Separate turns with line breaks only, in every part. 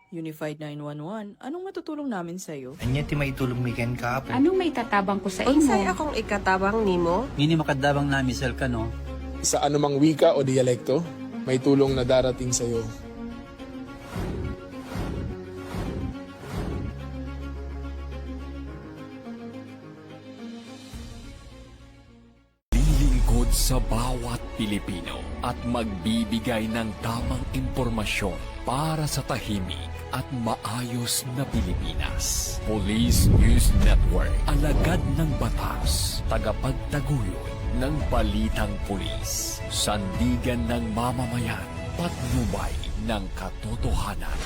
Unified 911, anong matutulong namin sa'yo?
Anya ti maitulong mi ken kapo.
Anong may tatabang ko sa
Unsay
imo?
akong ikatabang nimo?
Ngini makadabang na misal ka no.
Sa anumang wika o dialekto, may tulong na darating sa iyo.
Lilingkod sa bawat Pilipino at magbibigay ng tamang impormasyon para sa tahimik at maayos na Pilipinas. Police News Network, alagad ng batas, tagapagtaguyod ng balitang pulis, sandigan ng mamamayan, patnubay ng katotohanan.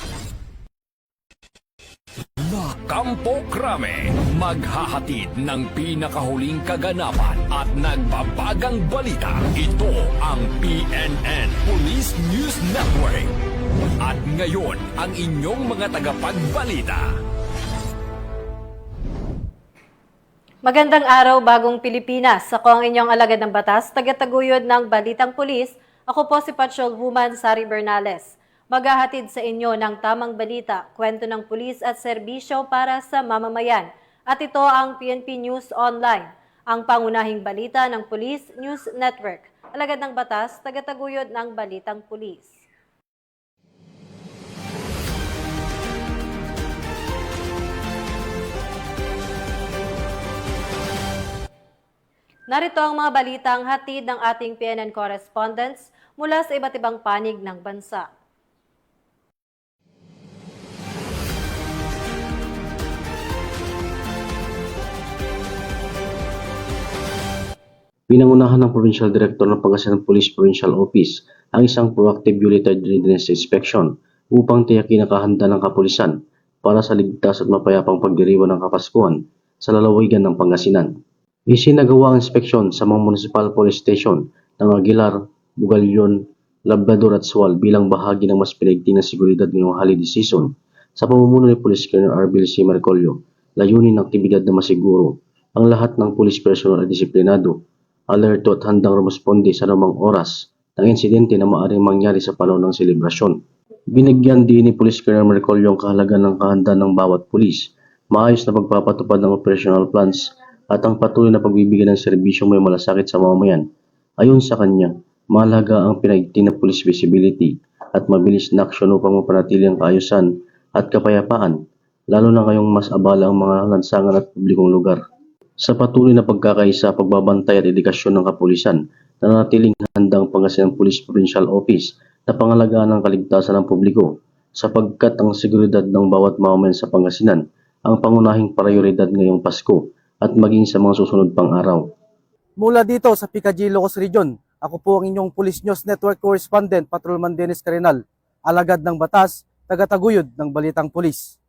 La Campo Crame, maghahatid ng pinakahuling kaganapan at nagbabagang balita. Ito ang PNN Police News Network. At ngayon, ang inyong mga tagapagbalita.
Magandang araw, bagong Pilipinas. Ako ang inyong alagad ng batas, tagataguyod ng Balitang Pulis. Ako po si Patrolwoman Sari Bernales. Maghahatid sa inyo ng tamang balita, kwento ng pulis at serbisyo para sa mamamayan. At ito ang PNP News Online, ang pangunahing balita ng Police News Network. Alagad ng batas, tagataguyod ng Balitang Pulis. Narito ang mga balitang hatid ng ating PNN correspondents mula sa iba't ibang panig ng bansa.
Pinangunahan ng Provincial Director ng Pangasinan Police Provincial Office ang isang proactive unitary readiness inspection upang tiyakin ang kahanda ng kapulisan para sa ligtas at mapayapang pagdiriwang ng Kapaskuhan sa lalawigan ng Pangasinan. Isinagawa ang inspeksyon sa mga municipal police station ng Aguilar, Bugalyon, Labrador at Sual bilang bahagi ng mas pinigting na seguridad ngayong holiday season. Sa pamumuno ni Police Colonel Arbil C. Marcolio, layunin ng aktibidad na masiguro ang lahat ng police personnel ay disiplinado, alerto at handang rumusponde sa anumang oras ng insidente na maaaring mangyari sa panahon ng selebrasyon. Binigyan din ni Police Colonel Marcolio ang kahalagan ng kahandaan ng bawat pulis, maayos na pagpapatupad ng operational plans at ang patuloy na pagbibigay ng serbisyong may malasakit sa mamamayan. Ayon sa kanya, mahalaga ang pinaigting na police visibility at mabilis na aksyon upang mapanatili ang kaayusan at kapayapaan, lalo na ngayong mas abala ang mga lansangan at publikong lugar. Sa patuloy na pagkakaisa, pagbabantay at edukasyon ng kapulisan, nanatiling handang Pangasinan Police Provincial Office na pangalagaan ng kaligtasan ng publiko sapagkat ang seguridad ng bawat mamamayan sa Pangasinan ang pangunahing prioridad ngayong Pasko at maging sa mga susunod pang araw.
Mula dito sa Picadillo, Ilocos Region, ako po ang inyong Police News Network Correspondent, Patrolman Dennis Carenal, alagad ng batas, tagataguyod ng Balitang Pulis.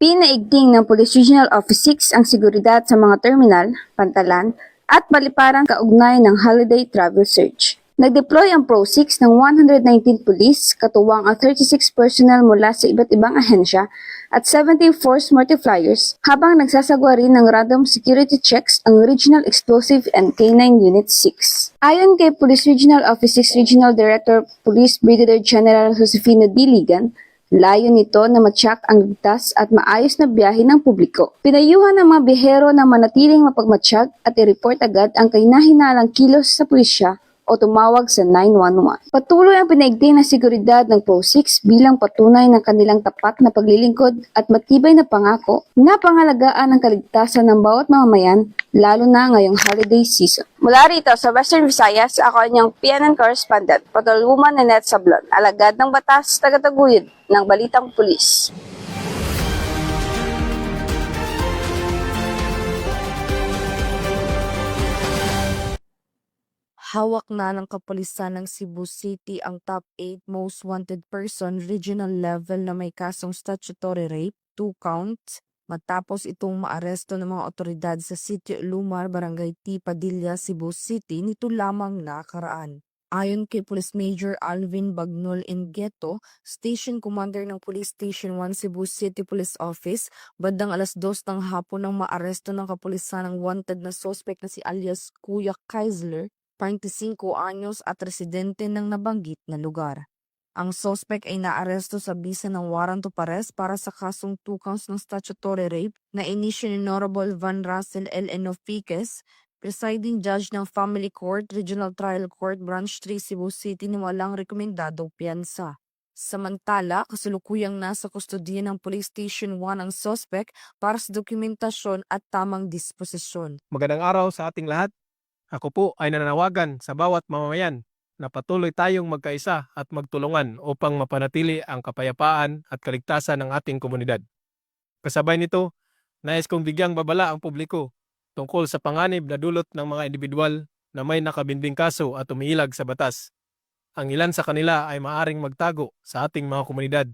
Pinaigting ng Police Regional Office 6 ang seguridad sa mga terminal, pantalan, at paliparang kaugnay ng holiday travel search. Nag-deploy ang Pro-6 ng 119 police, katuwang ang 36 personnel mula sa iba't ibang ahensya at 70 force multipliers habang nagsasagwa rin ng random security checks ang Regional Explosive and K9 Unit 6. Ayon kay Police Regional Office 6 Regional Director Police Brigadier General Josefino D. Ligan, layo nito na matyak ang ligtas at maayos na biyahe ng publiko. Pinayuhan ng mga bihero na manatiling mapagmatsyag at i-report agad ang kahina-hinalang kilos sa pulisya o tumawag sa 911. Patuloy ang pinaigting na seguridad ng Pro-6 bilang patunay ng kanilang tapat na paglilingkod at matibay na pangako na pangalagaan ang kaligtasan ng bawat mamamayan, lalo na ngayong holiday season. Mula rito sa Western Visayas, ako ang inyong PNN Correspondent, Patrolwoman Nanette Sablon, alagad ng batas, tagataguyod ng Balitang Pulis.
Hawak na ng kapulisan ng Cebu City ang top 8 most wanted person regional level na may kasong statutory rape, 2 counts, matapos itong maaresto ng mga otoridad sa Sitio Lumar, Barangay T. Padilla, Cebu City nito lamang nakaraan. Ayon kay Police Major Alvin Bagnol Ingeto, Station Commander ng Police Station 1 Cebu City Police Office, bandang alas 2 ng hapon nang maaresto ng kapulisan ng wanted na suspect na si alias Kuya Keisler, 25 anyos at residente ng nabanggit na lugar. Ang suspect ay naaresto sa bisa ng warrant of arrest para sa kasong 2 counts ng statutory rape na inisyu ni Honorable Van Russell L. Enofiques, Presiding Judge ng Family Court, Regional Trial Court, Branch 3, Cebu City na walang rekomendadong piyansa. Samantala, kasalukuyang nasa kustodiya ng Police Station 1 ang suspect para sa dokumentasyon at tamang disposisyon.
Magandang araw sa ating lahat. Ako po ay nananawagan sa bawat mamamayan na patuloy tayong magkaisa at magtulungan upang mapanatili ang kapayapaan at kaligtasan ng ating komunidad. Kasabay nito, nais kong bigyang babala ang publiko tungkol sa panganib na dulot ng mga individual na may nakabinding kaso at umiilag sa batas. Ang ilan sa kanila ay maaring magtago sa ating mga komunidad,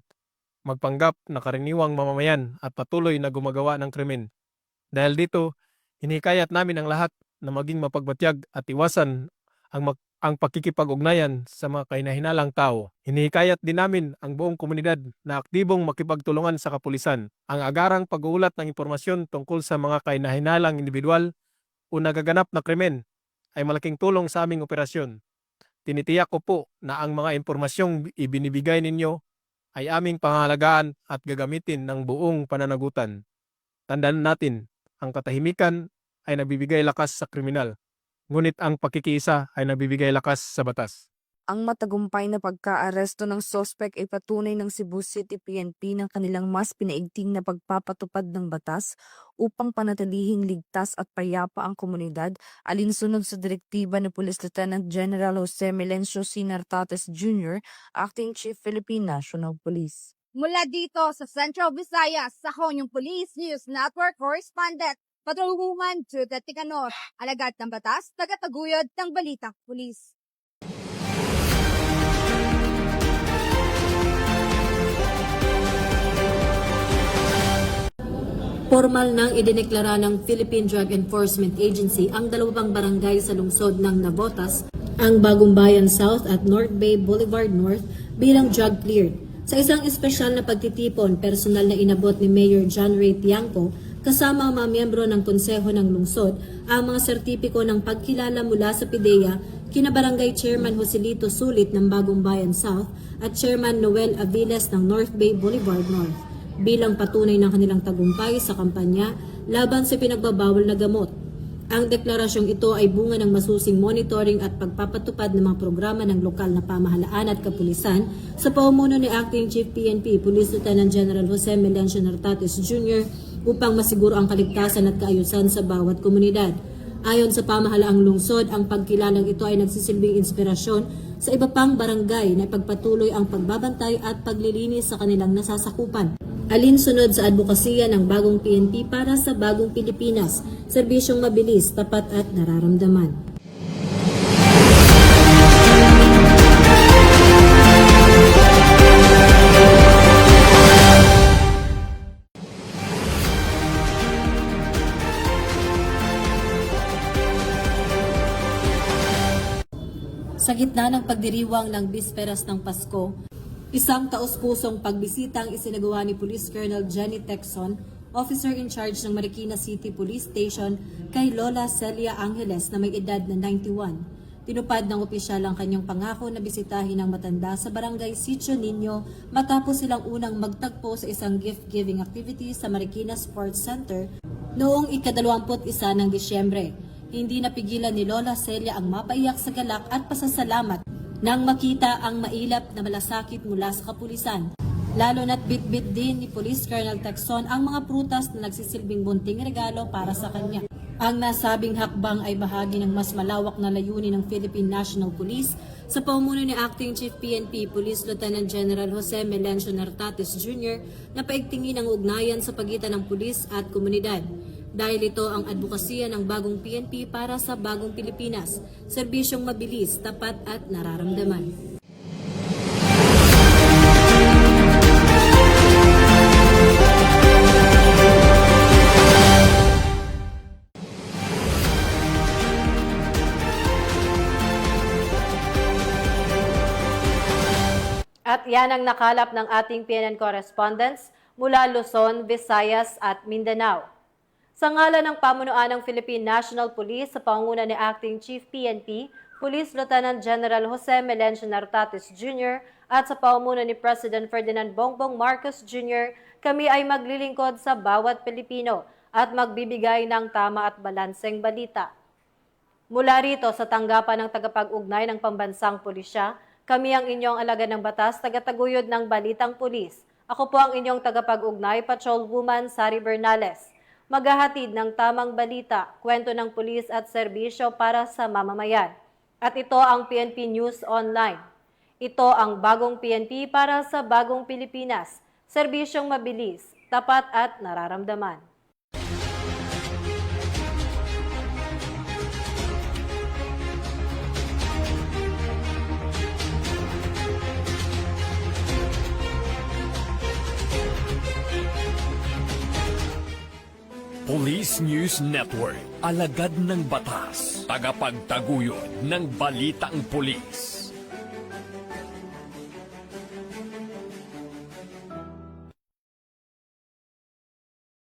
magpanggap na karaniwang mamamayan at patuloy na gumagawa ng krimen. Dahil dito, hinihikayat namin ang lahat na maging mapagmatyag at iwasan ang pakikipag-ugnayan sa mga kahinahinalang tao. Hinihikayat din namin ang buong komunidad na aktibong makipagtulungan sa kapulisan. Ang agarang pag-uulat ng impormasyon tungkol sa mga kahinahinalang individual o nagaganap na krimen ay malaking tulong sa aming operasyon. Tinitiyak ko po na ang mga impormasyong ibinibigay ninyo ay aming pangahalagaan at gagamitin ng buong pananagutan. Tandaan natin, ang katahimikan ay nabibigay lakas sa kriminal. Ngunit ang pakikiisa ay nabibigay lakas sa batas.
Ang matagumpay na pagkaaresto ng suspect ay patunay ng Cebu City PNP ng kanilang mas pinaigting na pagpapatupad ng batas upang panatilihing ligtas at payapa ang komunidad alinsunod sa direktiba ni Police Lieutenant General Jose Melencio C. Nartates Jr., Acting Chief Philippine National Police.
Mula dito sa Central Visayas, sa Honyong Police News Network Correspondent, Patrolwoman Judith Ticanor, alagad ng batas, tagataguyod ng Balitang Pulis.
Formal nang idineklara ng Philippine Drug Enforcement Agency ang dalawang barangay sa lungsod ng Navotas, ang Bagong Bayan South at North Bay Boulevard North bilang drug cleared. Sa isang espesyal na pagtitipon, personal na inabot ni Mayor John Ray Tiangco kasama ang mga miyembro ng Konseho ng Lungsod ang mga sertipiko ng pagkilala mula sa PIDEA kina Barangay Chairman Joselito Sulit ng Bagong Bayan South at Chairman Noel Aviles ng North Bay Boulevard North bilang patunay ng kanilang tagumpay sa kampanya laban sa pinagbabawal na gamot. Ang deklarasyong ito ay bunga ng masusing monitoring at pagpapatupad ng mga programa ng lokal na pamahalaan at kapulisan sa pamumuno ni Acting Chief PNP Police Lieutenant General Jose Melencio Nartates Jr. upang masiguro ang kaligtasan at kaayusan sa bawat komunidad. Ayon sa pamahalaang lungsod, ang pagkilalang ito ay nagsisilbing inspirasyon sa iba pang barangay na ipagpatuloy ang pagbabantay at paglilinis sa kanilang nasasakupan. Alinsunod sa advokasya ng bagong PNP para sa bagong Pilipinas, serbisyong mabilis, tapat at nararamdaman. Sa gitna ng pagdiriwang ng bisperas ng Pasko, isang taos-pusong pagbisita ang isinagawa ni Police Colonel Jenny Texon, Officer in Charge ng Marikina City Police Station, kay Lola Celia Angeles na may edad na 91. Tinupad ng opisyal ang kanyang pangako na bisitahin ang matanda sa Barangay Sitio Niño matapos silang unang magtagpo sa isang gift-giving activity sa Marikina Sports Center noong ika-21 ng Disyembre. Hindi napigilan ni Lola Celia ang mapaiyak sa galak at pasasalamat nang makita ang mailap na malasakit mula sa kapulisan. Lalo na't bit-bit din ni Police Colonel Texon ang mga prutas na nagsisilbing bunting regalo para sa kanya. Ang nasabing hakbang ay bahagi ng mas malawak na layunin ng Philippine National Police sa pamumuno ni Acting Chief PNP Police Lieutenant General Jose Melencio Nartates Jr. na paigtingin ang ugnayan sa pagitan ng pulis at komunidad. Dahil ito ang advokasya ng bagong PNP para sa bagong Pilipinas, serbisyong mabilis, tapat at nararamdaman. yan ang nakalap ng ating PNN correspondents mula Luzon, Visayas at Mindanao. Sa ngalan ng pamunuan ng Philippine National Police sa pangunguna ni Acting Chief PNP, Police Lieutenant General Jose Melencio Nartates Jr. at sa pamumuno ni President Ferdinand Bongbong Marcos Jr., kami ay maglilingkod sa bawat Pilipino at magbibigay ng tama at balanseng balita. Mula rito sa tanggapan ng tagapag-ugnay ng Pambansang Pulisya, kami ang inyong alagad ng batas, tagataguyod ng Balitang Pulis. Ako po ang inyong tagapag-ugnay, Patrolwoman Sari Bernales. Maghahatid ng tamang balita, kwento ng pulis at serbisyo para sa mamamayan. At ito ang PNP News Online. Ito ang bagong PNP para sa bagong Pilipinas. Serbisyong mabilis, tapat at nararamdaman.
Police News Network, alagad ng batas, tagapagtaguyod ng balitang pulis.